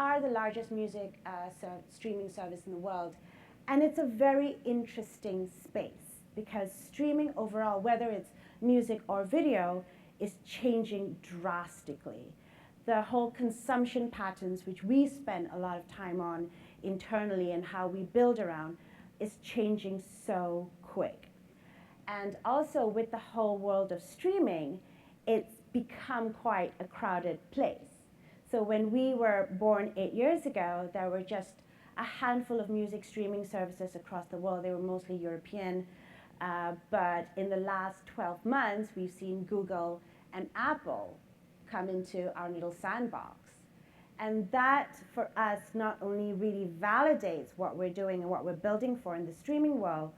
are the largest music streaming service in the world. And it's a very interesting space because streaming overall, whether it's music or video, is changing drastically. The whole consumption patterns, which we spend a lot of time on internally and how we build around, is changing so quick. And also with the whole world of streaming, it's become quite a crowded place. So when we were born 8 years ago, there were just a handful of music streaming services across the world. They were mostly European. But in the last 12 months, we've seen Google and Apple come into our little sandbox. And that, for us, not only really validates what we're doing and what we're building for in the streaming world,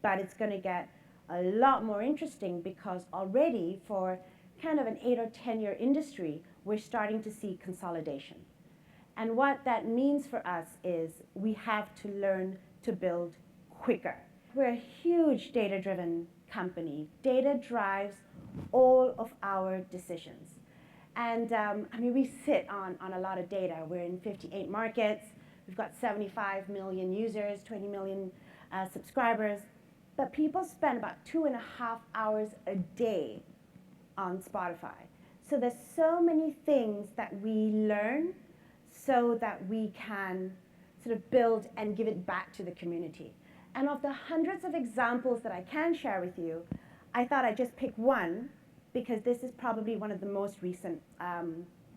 but it's going to get a lot more interesting because already for kind of an 8 or 10-year industry, we're starting to see consolidation. And what that means for us is we have to learn to build quicker. We're a huge data-driven company. Data drives all of our decisions. And I mean, we sit on a lot of data. We're in 58 markets. We've got 75 million users, 20 million subscribers. But people spend about 2.5 hours a day on Spotify. So there's so many things that we learn so that we can sort of build and give it back to the community. And of the hundreds of examples that I can share with you, I thought I'd just pick one because this is probably one of the most recent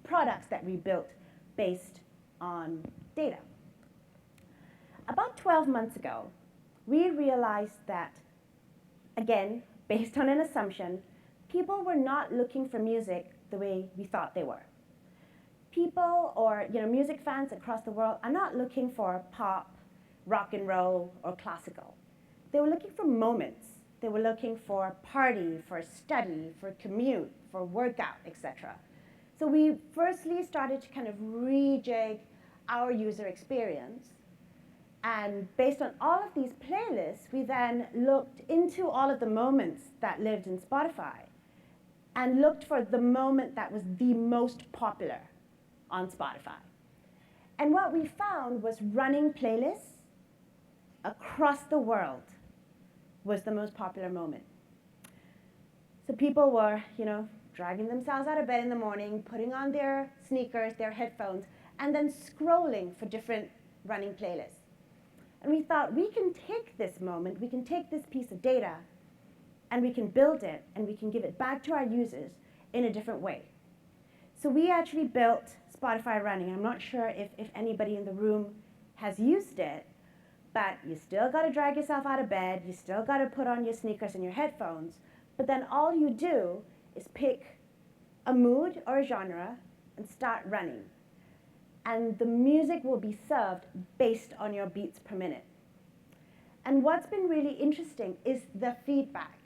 products that we built based on data. About 12 months ago, we realized that, again, based on an assumption, people were not looking for music the way we thought they were. People or music fans across the world are not looking for pop, rock and roll, or classical. They were looking for moments. They were looking for party, for study, for commute, for workout, etc. So we firstly started to kind of rejig our user experience. And based on all of these playlists, we then looked into all of the moments that lived in Spotify and looked for the moment that was the most popular on Spotify. And what we found was running playlists across the world was the most popular moment. So people were, dragging themselves out of bed in the morning, putting on their sneakers, their headphones, and then scrolling for different running playlists. And we thought, we can take this moment, we can take this piece of data, and we can build it, and we can give it back to our users in a different way. So we actually built Spotify Running. I'm not sure if anybody in the room has used it, but you still got to drag yourself out of bed, you still got to put on your sneakers and your headphones, but then all you do is pick a mood or a genre and start running. And the music will be served based on your beats per minute. And what's been really interesting is the feedback.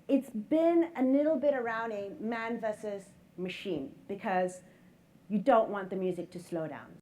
It's been a little bit around a man versus machine because you don't want the music to slow down.